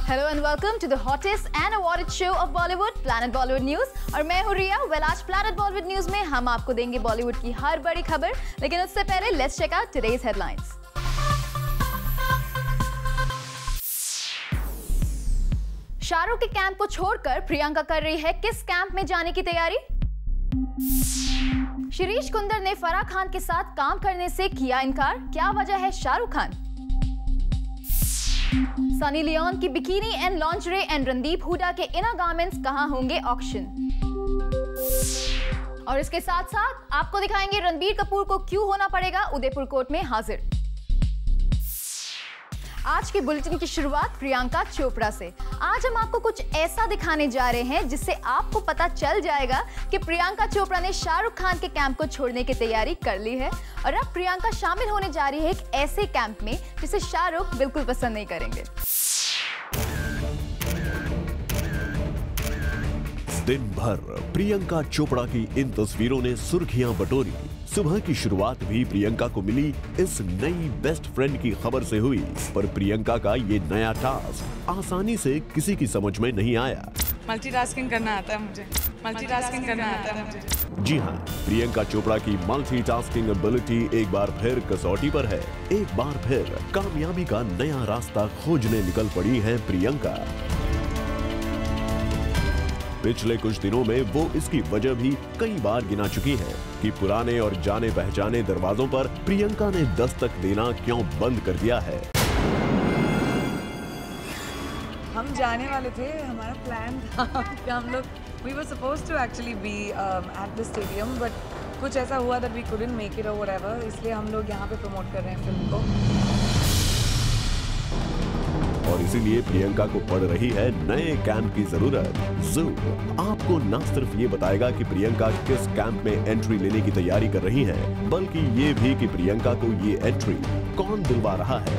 Hello and welcome to the hottest and awarded show of Bollywood, planet Bollywood news. और मैं हूं रिया। आज प्लैनेट बॉलीवुड न्यूज में हम आपको देंगे बॉलीवुड की हर बड़ी खबर, लेकिन उससे पहले let's check out today's headlines. Shahrukh के कैंप को छोड़कर प्रियंका कर रही है किस कैंप में जाने की तैयारी? शिरीष कुंदर ने फराह खान के साथ काम करने से किया इनकार, क्या वजह है शाहरुख खान? सनी लियोन की bikini and lingerie and Randeep Hooda के इनर गारमेंट्स कहां होंगे ऑक्शन? और इसके साथ साथ आपको दिखाएंगे रणबीर कपूर को क्यों होना पड़ेगा उदयपुर कोर्ट में हाजिर। आज के बुलेटिन की शुरुआत प्रियंका चोपड़ा से। आज हम आपको कुछ ऐसा दिखाने जा रहे हैं जिससे आपको पता चल जाएगा कि प्रियंका चोपड़ा ने शाहरुख खान के कैंप को छोड़ने की तैयारी कर ली है और अब प्रियंका शामिल होने जा रही है एक ऐसे कैंप में जिसे शाहरुख बिल्कुल पसंद नहीं करेंगे। दिन भर प्रियंका चोपड़ा की इन तस्वीरों ने सुर्खियां बटोरी। सुबह की शुरुआत भी प्रियंका को मिली इस नई बेस्ट फ्रेंड की खबर से हुई, पर प्रियंका का ये नया टास्क आसानी से किसी की समझ में नहीं आया। मल्टीटास्किंग करना आता है मुझे, मल्टीटास्किंग करना आता है मुझे। जी हाँ, प्रियंका चोपड़ा की मल्टीटास्किंग एबिलिटी एक बार फिर कसौटी पर है। एक बार फिर कामयाबी का नया रास्ता खोजने निकल पड़ी है प्रियंका। पिछले कुछ दिनों में वो इसकी वजह भी कई बार गिना चुकी है कि पुराने और जाने पहचाने दरवाजों पर प्रियंका ने दस्तक देना क्यों बंद कर दिया है। हम जाने वाले थे, हमारा प्लान था कि हम लोग we were supposed to actually be at the stadium, but कुछ ऐसा हुआ that we couldn't make it or whatever, इसलिए हम लोग यहाँ पे प्रमोट कर रहे हैं फिल्म को। और इसीलिए प्रियंका को पड़ रही है नए कैंप की जरूरत। ज़ूम आपको न सिर्फ ये बताएगा कि प्रियंका किस कैंप में एंट्री लेने की तैयारी कर रही है, बल्कि ये भी कि प्रियंका को ये एंट्री कौन दिलवा रहा है।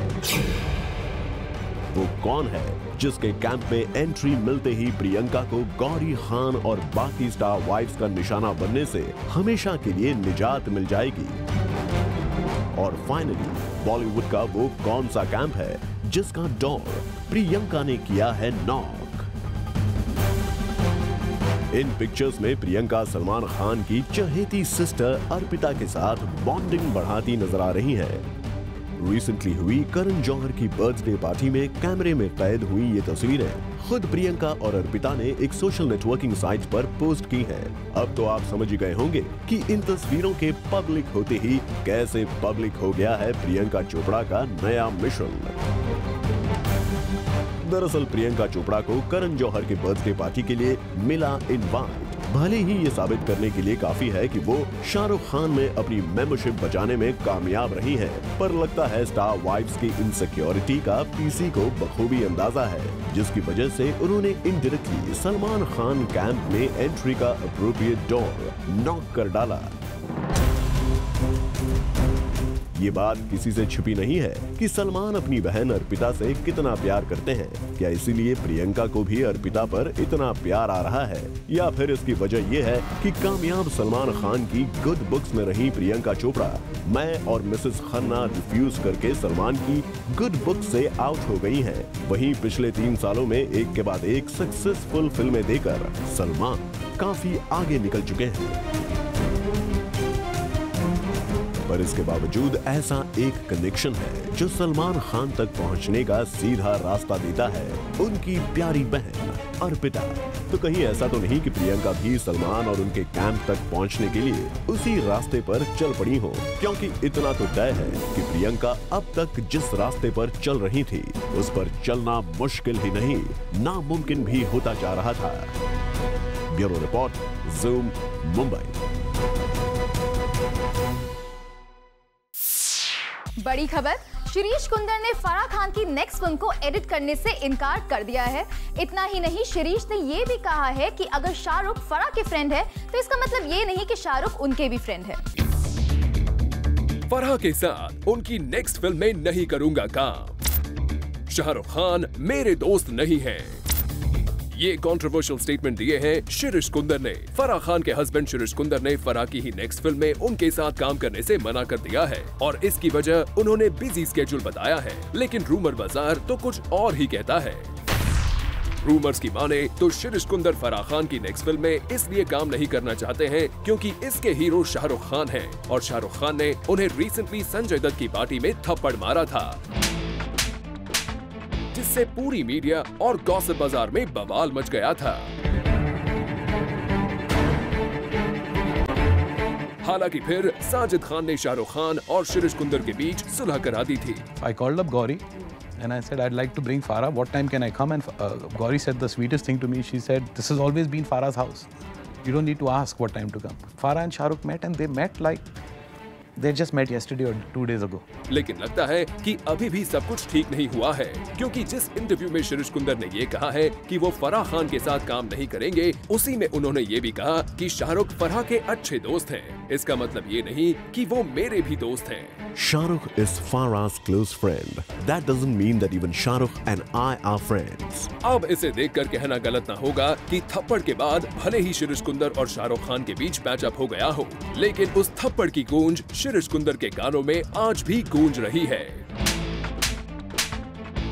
वो कौन है जिसके कैंप में एंट्री मिलते ही प्रियंका को गौरी खान और बाकी स्टार वाइफ्स का निशाना बनने से हमेशा के लिए निजात मिल जाएगी। और फाइनली बॉलीवुड का वो कौन सा कैंप है जिसका डोर प्रियंका ने किया है नॉक। इन पिक्चर्स में प्रियंका सलमान खान की चहेती सिस्टर अर्पिता के साथ बॉन्डिंग बढ़ाती नजर आ रही है। रिसेंटली हुई करण जौहर की बर्थडे पार्टी में कैमरे में कैद हुई ये तस्वीरें खुद प्रियंका और अर्पिता ने एक सोशल नेटवर्किंग साइट पर पोस्ट की है। अब तो आप समझ गए होंगे कि इन तस्वीरों के पब्लिक होते ही कैसे पब्लिक हो गया है प्रियंका चोपड़ा का नया मिशन। दरअसल प्रियंका चोपड़ा को करण जौहर के बर्थडे पार्टी के लिए मिला इनवाइट। भले ही ये साबित करने के लिए काफी है कि वो शाहरुख खान में अपनी मेंबरशिप बचाने में कामयाब रही है, पर लगता है स्टार वाइफ्स की इनसिक्योरिटी का पीसी को बखूबी अंदाजा है, जिसकी वजह से उन्होंने इनडायरेक्टली सलमान खान कैंप में एंट्री का अप्रोप्रिएट डोर नॉक कर डाला। ये बात किसी से छिपी नहीं है कि सलमान अपनी बहन अर्पिता से कितना प्यार करते हैं। क्या इसीलिए प्रियंका को भी अर्पिता पर इतना प्यार आ रहा है, या फिर इसकी वजह यह है कि कामयाब सलमान खान की गुड बुक्स में रही प्रियंका चोपड़ा मैं और मिसेस खन्ना रिफ्यूज करके सलमान की गुड बुक्स से आउट हो गई हैं। वहीं पिछले 3 सालों में एक के बाद एक सक्सेसफुल फिल्में देकर सलमान काफी आगे निकल चुके हैं, पर इसके बावजूद ऐसा एक कनेक्शन है जो सलमान खान तक पहुंचने का सीधा रास्ता देता है उनकी प्यारी बहन अर्पिता। तो कहीं ऐसा तो नहीं कि प्रियंका भी सलमान और उनके कैंप तक पहुंचने के लिए उसी रास्ते पर चल पड़ी हो, क्योंकि इतना तो तय है कि प्रियंका अब तक जिस रास्ते पर चल रही थी उस पर चलना मुश्किल ही नहीं नामुमकिन भी होता जा रहा था। Bureau report, zoom, Mumbai. बड़ी खबर, शिरीष कुंदर ने फराह खान की नेक्स्ट फिल्म को एडिट करने से इनकार कर दिया है। इतना ही नहीं, शिरीष ने यह भी कहा है कि अगर शाहरुख फराह के फ्रेंड है तो इसका मतलब ये नहीं कि शाहरुख उनके भी फ्रेंड है। फराह के साथ उनकी नेक्स्ट फिल्म में नहीं करूंगा काम। शाहरुख खान मेरे दोस्त नहीं है। ये कंट्रोवर्शियल स्टेटमेंट दिए हैं शिरीष कुंदर ने। फराह खान के हस्बैंड शिरीष कुंदर ने फराह की ही नेक्स्ट फिल्म में उनके साथ काम करने से मना कर दिया है और इसकी वजह उन्होंने बिजी स्केड्यूल बताया है, लेकिन रूमर बाजार तो कुछ और ही कहता है। रूमर्स की माने तो शिरीष कुंदर फराह खान की नेक्स्ट फिल्म में इसलिए काम नहीं करना चाहते हैं क्योंकि इसके हीरो शाहरुख खान हैं और शाहरुख खान ने उन्हें रिसेंटली संजय दत्त की पार्टी में थप्पड़ मारा था, जिससे पूरी मीडिया और गॉसिप बाजार में बवाल मच गया था। हालांकि फिर साजिद खान ने शाहरुख खान और शिरीष कुंदर के बीच सुलह करा दी थी। I called up Gauri and I said I'd like to bring Farah. What time can I come? And Gauri said the sweetest thing to me. She said, "This has always been Farah's house. You don't need to ask what time to come." Farah and Shahrukh met and they met like they just met yesterday or 2 days ago. लेकिन लगता है कि अभी भी सब कुछ ठीक नहीं हुआ है, क्योंकि जिस इंटरव्यू में शिरीष कुंदर ने ये कहा है कि वो फराह खान के साथ काम नहीं करेंगे, उसी में उन्होंने ये भी कहा कि शाहरुख फराह के अच्छे दोस्त हैं। इसका मतलब ये नहीं कि वो मेरे भी दोस्त हैं। Shahrukh is Farah's close friend. That doesn't mean that even Shahrukh and I are friends. अब इसे देखकर कहना गलत ना होगा कि थप्पड़ के बाद भले ही शिरीष कुंदर और शाहरुख खान के बीच पैचअप हो गया हो, लेकिन उस थप्पड़ की गूंज शिरीष कुंदर के कानों में आज भी गूंज रही है।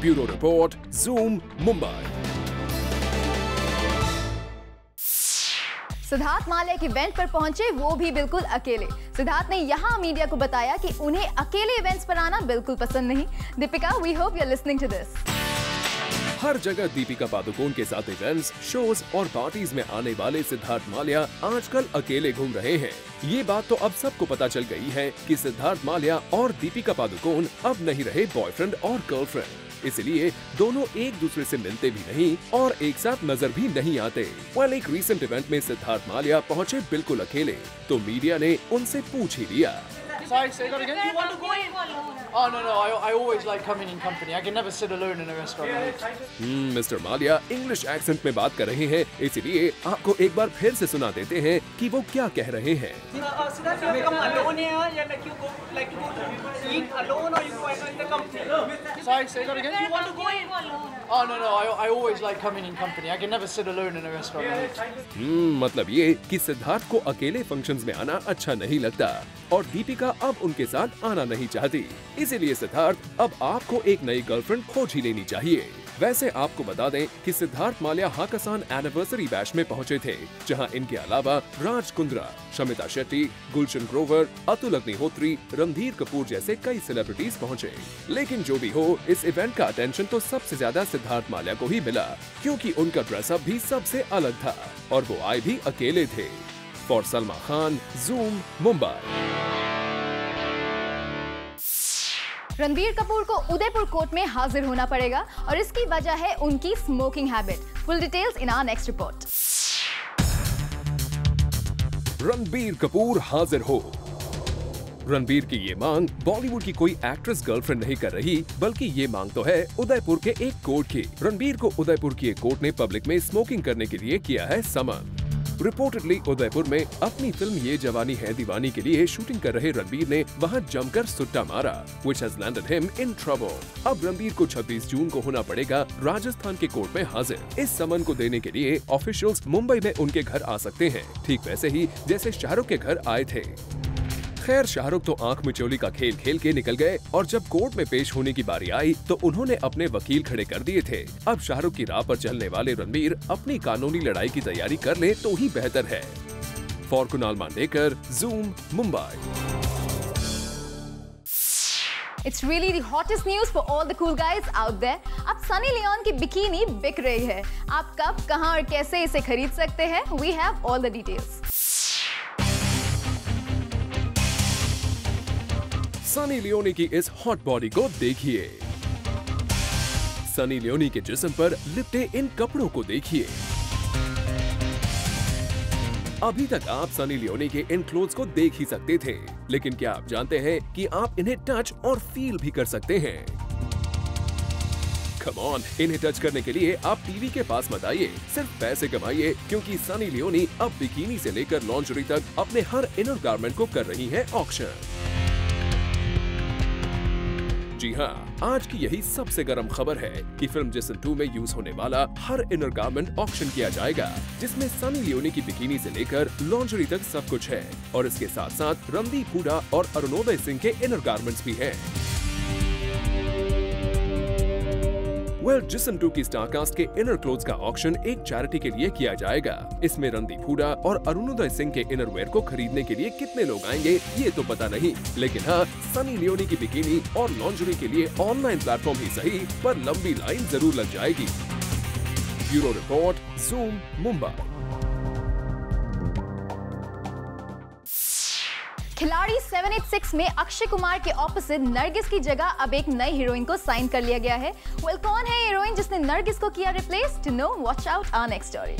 Bureau report, zoom, Mumbai. Siddharth Mallya के इवेंट पर पहुंचे, वो भी बिल्कुल अकेले। सिद्धार्थ ने यहाँ मीडिया को बताया कि उन्हें अकेले इवेंट्स पर आना बिल्कुल पसंद नहीं। Deepika, we hope you are listening to this. हर जगह दीपिका पादुकोण के साथ इवेंट्स, शोज और पार्टीज में आने वाले सिद्धार्थ माल्या आजकल अकेले घूम रहे हैं। ये बात तो अब सबको पता चल गई है कि सिद्धार्थ माल्या और दीपिका पादुकोण अब नहीं रहे बॉयफ्रेंड और गर्लफ्रेंड, इसलिए दोनों एक दूसरे से मिलते भी नहीं और एक साथ नजर भी नहीं आते। एक रीसेंट इवेंट में सिद्धार्थ माल्या पहुंचे बिल्कुल अकेले, तो मीडिया ने उनसे पूछ ही लिया। Sorry, say that again. You want to go alone? Oh no, I always like coming in company. I can never sit alone in a restaurant. Mister Mallya English accent में बात कर रहे हैं, इसीलिए आपको एक बार फिर से सुना देते हैं कि वो क्या कह रहे हैं। Siddharth, you come alone here, yeah, like you go to eat alone or you go in the company? Sorry, say that again. You want to go alone? Oh no, I always like coming in company. I can never sit alone in a restaurant. मतलब ये कि सिद्धार्थ को अकेले functions में आना अच्छा नहीं लगता और दीपिका अब उनके साथ आना नहीं चाहती, इसीलिए सिद्धार्थ अब आपको एक नई गर्लफ्रेंड खोज ही लेनी चाहिए। वैसे आपको बता दें कि सिद्धार्थ माल्या हाकासान एनिवर्सरी बैश में पहुंचे थे, जहां इनके अलावा राज कुंद्रा, शमिता शेट्टी, गुलशन ग्रोवर, अतुल अग्निहोत्री, रणधीर कपूर जैसे कई सेलिब्रिटीज पहुंचे। लेकिन जो भी हो, इस इवेंट का अटेंशन तो सबसे ज्यादा सिद्धार्थ माल्या को ही मिला, क्योंकि उनका ड्रेसअप भी सबसे अलग था और वो आए भी अकेले थे। For Salma Khan, Zoom, Mumbai. रणबीर कपूर को उदयपुर कोर्ट में हाजिर होना पड़ेगा और इसकी वजह है उनकी smoking habit. Full details in our next report. Ranbir Kapoor हाजिर हो। रणबीर की ये मांग बॉलीवुड की कोई एक्ट्रेस गर्लफ्रेंड नहीं कर रही, बल्कि ये मांग तो है उदयपुर के एक कोर्ट की। रणबीर को उदयपुर की एक कोर्ट ने पब्लिक में स्मोकिंग करने के लिए किया है समन। रिपोर्टेडली उदयपुर में अपनी फिल्म ये जवानी है दीवानी के लिए शूटिंग कर रहे रणबीर ने वहां जमकर सुट्टा मारा, which has landed him in trouble। अब रणबीर को 26 जून को होना पड़ेगा राजस्थान के कोर्ट में हाजिर। इस समन को देने के लिए ऑफिशियल्स मुंबई में उनके घर आ सकते हैं, ठीक वैसे ही जैसे शाहरुख के घर आए थे। खैर, शाहरुख तो आंख मिचौली का खेल खेल के निकल गए और जब कोर्ट में पेश होने की बारी आई तो उन्होंने अपने वकील खड़े कर दिए थे। अब शाहरुख की राह पर चलने वाले रणबीर अपनी कानूनी लड़ाई की तैयारी कर ले तो ही बेहतर है। For Kunal Mandekar, Zoom, Mumbai. It's really the hottest news for all the cool guys out there. अब सनी लियोन की बिकिनी बिक रही है। आप कब, कहां और कैसे इसे खरीद सकते हैं? We have all the details. Sunny Leone की इस हॉट बॉडी को देखिए। सनी लियोनी के जिस्म पर लिपटे इन कपड़ों को देखिए। अभी तक आप सनी लियोनी के इन क्लोथ्स को देख ही सकते थे, लेकिन क्या आप जानते हैं कि आप इन्हें टच और फील भी कर सकते हैं? कम ऑन, इन्हें टच करने के लिए आप टीवी के पास मत आइए, सिर्फ पैसे कमाइए, क्योंकि सनी लियोनी अब बिकिनी से लेकर लॉन्जरी तक अपने हर इनर गारमेंट को कर रही है ऑक्शन। जी हाँ, आज की यही सबसे गर्म खबर है कि फिल्म जिसन 2 में यूज होने वाला हर इनर गारमेंट ऑक्शन किया जाएगा, जिसमें सनी लियोनी की बिकिनी से लेकर लॉन्जरी तक सब कुछ है और इसके साथ साथ रणदीप हुडा और अरुणोदय सिंह के इनर गारमेंट्स भी हैं। वेल, जिस्म 2 की स्टारकास्ट के इनर क्लोथ्स का ऑक्शन एक चैरिटी के लिए किया जाएगा। इसमें रणदीप हुडा और अरुणोदय सिंह के इनर वेयर को खरीदने के लिए कितने लोग आएंगे ये तो पता नहीं, लेकिन हाँ, सनी लियोनी की बिकिनी और लॉन्जरी के लिए ऑनलाइन प्लेटफॉर्म ही सही पर लंबी लाइन जरूर लग जाएगी। Bureau report, zoom, Mumbai. खिलाड़ी 786 में अक्षय कुमार के ऑपोजिट नरगिस की जगह अब एक नई हीरोइन को साइन कर लिया गया है। वेल, कौन है हीरोइन जिसने नरगिस को किया replace? To know, watch out our next story.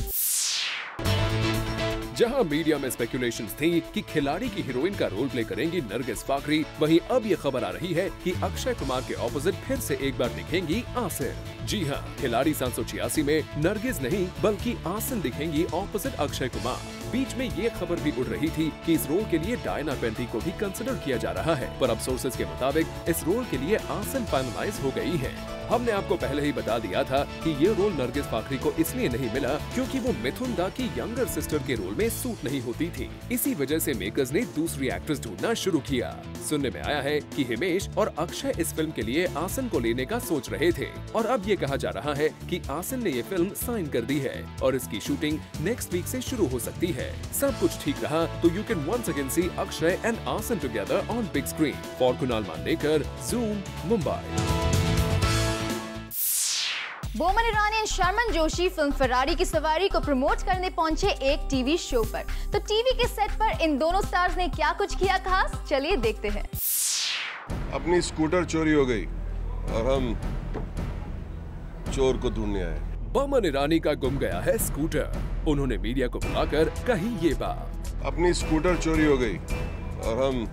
जहां मीडिया में स्पेकुलेशंस थी कि खिलाड़ी की हीरोइन का रोल प्ले करेंगी नरगिस फाकरी, वहीं अब ये खबर आ रही है कि अक्षय कुमार के ऑपोजिट फिर से एक बार दिखेंगी आसिन। जी हां, खिलाड़ी 786 में नरगिस नहीं बल्कि आसिन दिखेंगी ऑपोजिट अक्षय कुमार। बीच में ये खबर भी उड़ रही थी कि इस रोल के लिए डायना पेंटी को भी कंसिडर किया जा रहा है, पर अब सोर्सेज के मुताबिक इस रोल के लिए आसिन फाइनलाइज हो गई है। हमने आपको पहले ही बता दिया था कि ये रोल नरगिस फाकरी को इसलिए नहीं मिला क्योंकि वो मिथुन दा की यंगर सिस्टर के रोल में सूट नहीं होती थी। इसी वजह से मेकर्स ने दूसरी एक्ट्रेस ढूंढना शुरू किया। सुनने में आया है कि हिमेश और अक्षय इस फिल्म के लिए आसिन को लेने का सोच रहे थे और अब ये कहा जा रहा है कि आसिन ने ये फिल्म साइन कर दी है और इसकी शूटिंग नेक्स्ट वीक से शुरू हो सकती है। सब कुछ ठीक रहा तो you can once again see Akshay and Asin together on big screen. For Kunal Mandekar, Zoom, Mumbai. Boman Irani और शर्मन जोशी फिल्म फरारी की सवारी को प्रमोट करने पहुंचे एक टीवी शो पर। तो टीवी के सेट पर इन दोनों स्टार्स ने क्या कुछ किया खास, चलिए देखते हैं। अपनी स्कूटर चोरी हो गई और हम चोर को ढूंढने आए। बोमन ईरानी का गुम गया है स्कूटर। उन्होंने मीडिया को बुलाकर कही ये बात। अपनी स्कूटर चोरी हो गई और हम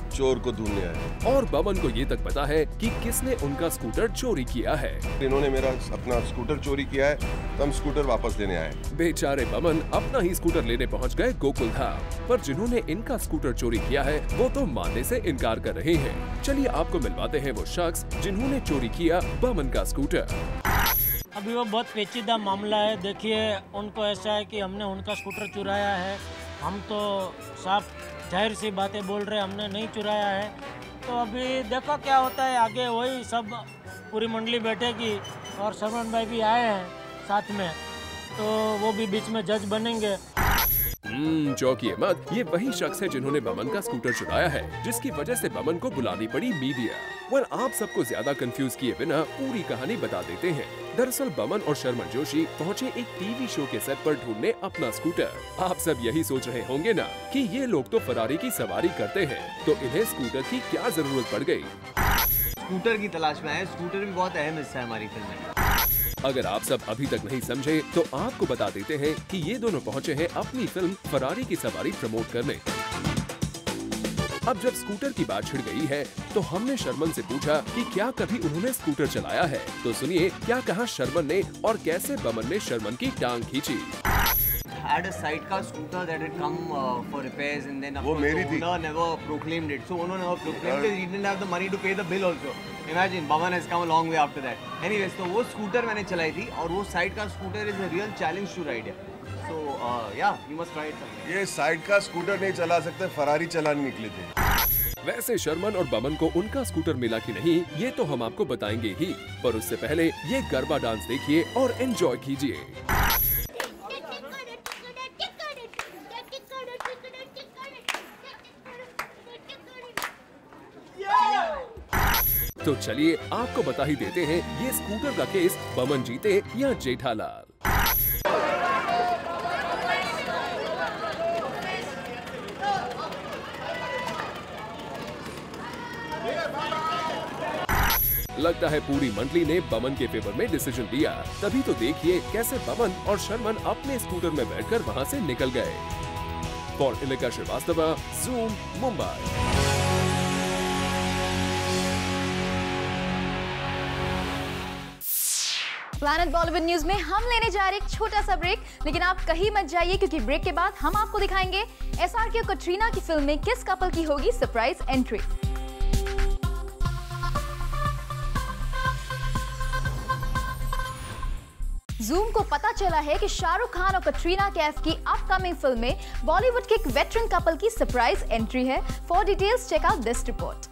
चोर को ढूंढने आए। और बमन को ये तक पता है कि किसने उनका स्कूटर चोरी किया है। इन्होंने मेरा अपना स्कूटर चोरी किया है तो हम स्कूटर वापस लेने आए। बेचारे बमन अपना ही स्कूटर लेने पहुंच गए गोकुल धाम, पर जिन्होंने इनका स्कूटर चोरी किया है वो तो मानने से इनकार कर रहे हैं। चलिए आपको मिलवाते हैं वो शख्स जिन्होंने चोरी किया बमन का स्कूटर। अभी वो बहुत पेचीदा मामला है। देखिए, उनको ऐसा है कि हमने उनका स्कूटर चुराया है। हम तो साफ जाहिर सी बातें बोल रहे हैं, हमने नहीं चुराया है। तो अभी देखो क्या होता है आगे, वही सब पूरी मंडली बैठेगी और शरमन भाई भी आए हैं साथ में, तो वो भी बीच में जज बनेंगे। चौंकिए मत, ये वही शख्स है जिन्होंने बमन का स्कूटर चुराया है, जिसकी वजह से बमन को बुलानी पड़ी मीडिया। वेल, आप सबको ज्यादा कंफ्यूज किए बिना पूरी कहानी बता देते हैं। दरअसल बमन और शर्मन जोशी पहुंचे एक टीवी शो के सेट पर ढूंढने अपना स्कूटर। आप सब यही सोच रहे होंगे ना कि ये लोग तो फरारी की सवारी करते हैं, तो इन्हें स्कूटर की क्या जरूरत पड़ गई। स्कूटर की तलाश में आए। स्कूटर भी बहुत अहम हिस्सा है हमारी फिल्म में। अगर आप सब अभी तक नहीं समझे तो आपको बता देते हैं कि ये दोनों पहुंचे हैं अपनी फिल्म फरारी की सवारी प्रमोट करने। अब जब स्कूटर की बात छिड़ गई है तो हमने शर्मन से पूछा कि क्या कभी उन्होंने स्कूटर चलाया है। तो सुनिए क्या कहा शर्मन ने और कैसे बमन ने शर्मन की टांग खींची। Had a sidecar scooter that had come for repairs and then वो मेरी थी। owner never proclaimed it. So owner never proclaimed it. He didn't have the money to pay the bill also. Imagine, Baman has come a long way after that. Anyways, तो वो scooter मैंने चलाई थी और वो sidecar scooter is a real challenge to ride. So yeah, you must try it. ये side का scooter नहीं चला सकते, फरारी चलाने निकले थे। वैसे शर्मन और बमन को उनका स्कूटर मिला कि नहीं ये तो हम आपको बताएंगे ही, पर उससे पहले ये गरबा डांस देखिए और एंजॉय कीजिए। तो चलिए आपको बता ही देते हैं ये स्कूटर का केस बमन जीते या जेठालाल। लगता है पूरी मंडली ने बमन के फेवर में डिसीजन लिया। तभी तो देखिए कैसे बमन और शर्मन अपने स्कूटर में बैठकर वहां से निकल गए। For Ilika Srivastava, Zoom, Mumbai. Planet Bollywood News में हम लेने जा रहे एक छोटा सा ब्रेक, लेकिन आप कहीं मत जाइए क्योंकि ब्रेक के बाद हम आपको दिखाएंगे एसआरके और कटरीना की फिल्म में किस कपल की होगी सरप्राइज एंट्री। ज़ूम को पता चला है कि शाहरुख खान और कटरीना कैफ की अपकमिंग फिल्म में बॉलीवुड के एक वेटरन कपल की सरप्राइज एंट्री है। For details check out this report.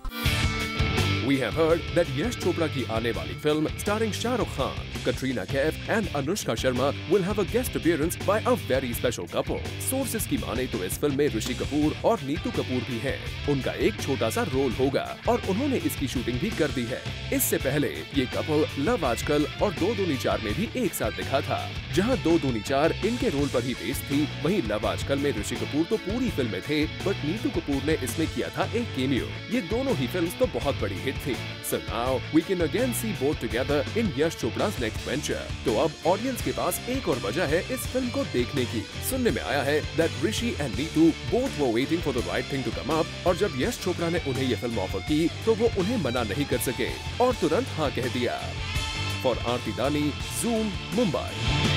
We have heard that Yash Chopra की आने वाली फिल्म starring Shah Rukh Khan, Katrina Kaif and Anushka Sharma will have a guest appearance by a very special couple. Sources की माने तो इस film में ऋषि कपूर और नीतू कपूर भी हैं। उनका एक छोटा सा रोल होगा और उन्होंने इसकी शूटिंग भी कर दी है। इससे पहले ये कपल लव आजकल और 2 दूनी 4 में भी एक साथ दिखा था, जहां 2 दूनी 4 इनके रोल पर ही बेस्ड थी। वहीं लव आजकल में ऋषि कपूर तो पूरी फिल्म में थे, बट नीतू कपूर ने इसमें किया था एक केमियो। ये दोनों ही फिल्म्स तो बहुत बड़ी हिट थी। So now we can again see both together in Yash Chopra's next venture. तो अब ऑडियंस के पास एक और वजह है इस फिल्म को देखने की। सुनने में आया है that Rishi and Neetu both were waiting for the right thing to come up, और जब यश चोपड़ा ने उन्हें ये फिल्म ऑफर की तो वो उन्हें मना नहीं कर सके और तुरंत हाँ कह दिया। For आरती दानी, Zoom, मुंबई।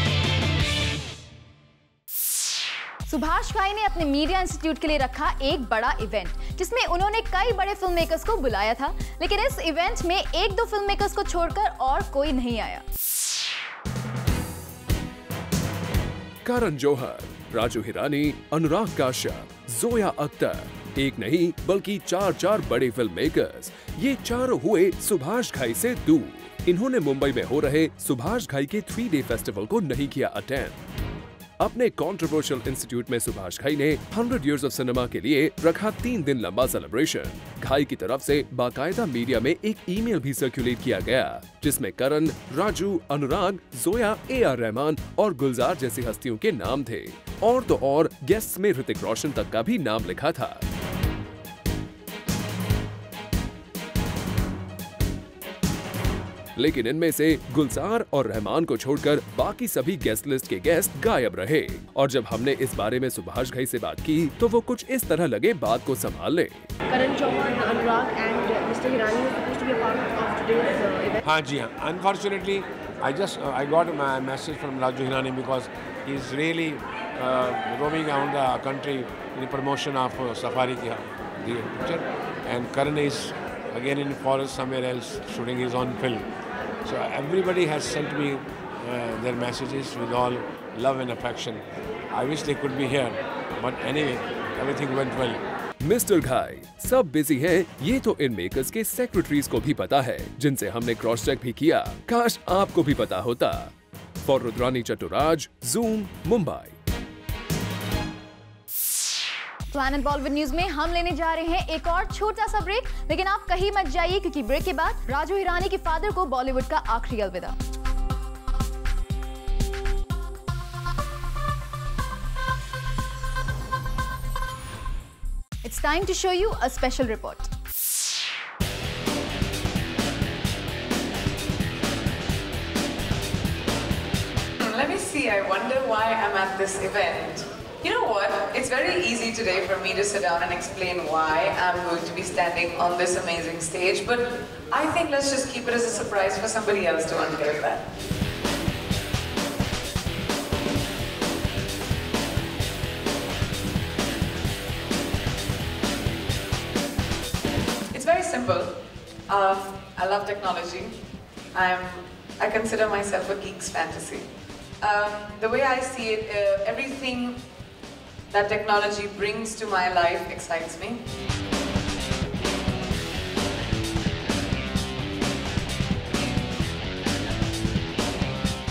सुभाष घाई ने अपने मीडिया इंस्टीट्यूट के लिए रखा एक बड़ा इवेंट, जिसमें उन्होंने कई बड़े फिल्म मेकर्स को बुलाया था, लेकिन इस इवेंट में 1-2 फिल्म मेकर्स को छोड़कर और कोई नहीं आया। करण जौहर, राजू हिरानी, अनुराग काश्यप, जोया अख्तर, एक नहीं बल्कि 4 बड़े फिल्म मेकर्स, ये चारों हुए सुभाष घाई से दूर। इन्होंने मुंबई में हो रहे सुभाष घाई के 3 डे फेस्टिवल को नहीं किया अटेंड। अपने कंट्रोवर्शियल इंस्टीट्यूट में सुभाष घाई ने 100 इयर्स ऑफ सिनेमा के लिए रखा 3 दिन लंबा सेलिब्रेशन। घाई की तरफ से बाकायदा मीडिया में एक ईमेल भी सर्कुलेट किया गया, जिसमें करण, राजू, अनुराग, जोया, AR रहमान और गुलजार जैसी हस्तियों के नाम थे, और तो और गेस्ट्स में ऋतिक रोशन तक का भी नाम लिखा था। लेकिन इनमें से गुलजार और रहमान को छोड़कर बाकी सभी गेस्ट लिस्ट के गेस्ट गायब रहे, और जब हमने इस बारे में सुभाष घाई से बात की तो वो कुछ इस तरह लगे बात को संभाल ले। Karan Johar, Anurag and mister Hirani were supposed to be a part of today's event. हाँ जी हाँ। Unfortunately, I got a message from Raju Hirani because he is really roaming around the country in the promotion of Safari the picture, and Karan is again in forest somewhere else shooting his own film. So everybody has sent me their messages with all love and affection. I wish they could be here, but anyway, everything went well. Mister घाई, सब busy हैं, ये तो इन makers के secretaries को भी पता है, जिनसे हमने क्रॉस चेक भी किया। काश आपको भी पता होता। For Rudrani Chatturaj, Zoom, Mumbai. तो एंड बॉलीवुड न्यूज में हम लेने जा रहे हैं एक और छोटा सा ब्रेक, लेकिन आप कहीं मत जाइए, क्योंकि ब्रेक के बाद राजू हिरानी के फादर को बॉलीवुड का आखिरी अलविदा। It's time to show you a special report. Let me see, I wonder why I'm at this event. You know what? It's very easy today for me to sit down and explain why I'm going to be standing on this amazing stage, but I think let's just keep it as a surprise for somebody else to unveil that. It's very simple. I love technology. I consider myself a geek's fantasy. The way I see it, everything that technology brings to my life excites me.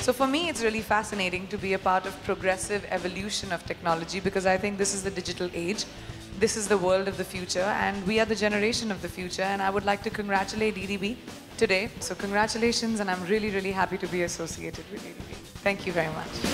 So for me, it's really fascinating to be a part of progressive evolution of technology, because I think this is the digital age. This is the world of the future, and we are the generation of the future, and I would like to congratulate EDB today. So congratulations, and I'm really, really happy to be associated with EDB. Thank you very much.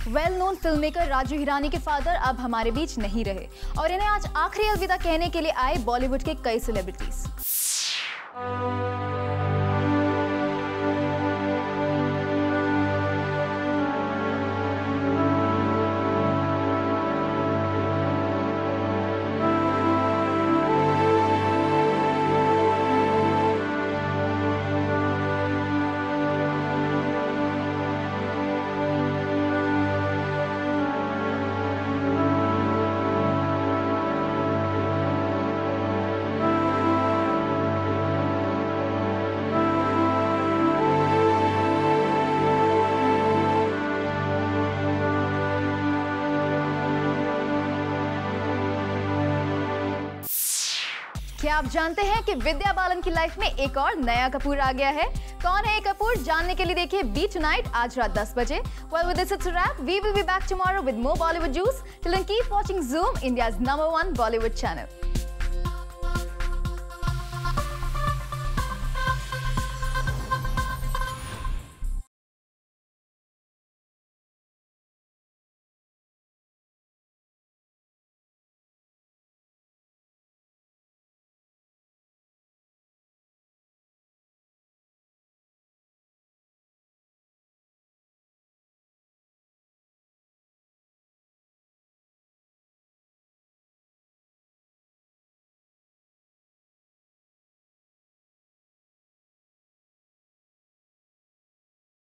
Well known film maker Raju Hirani के father अब हमारे बीच नहीं रहे, और इन्हें आज आखिरी अलविदा कहने के लिए आए बॉलीवुड के कई सेलिब्रिटीज। क्या आप जानते हैं कि विद्या बालन की लाइफ में एक और नया कपूर आ गया है? कौन है ये कपूर? जानने के लिए देखिए बी टुनाइट आज रात 10 बजे। Well, with this it's a wrap. We will be back tomorrow with more Bollywood juice. Till then, keep watching Zoom, India's #1 Bollywood channel.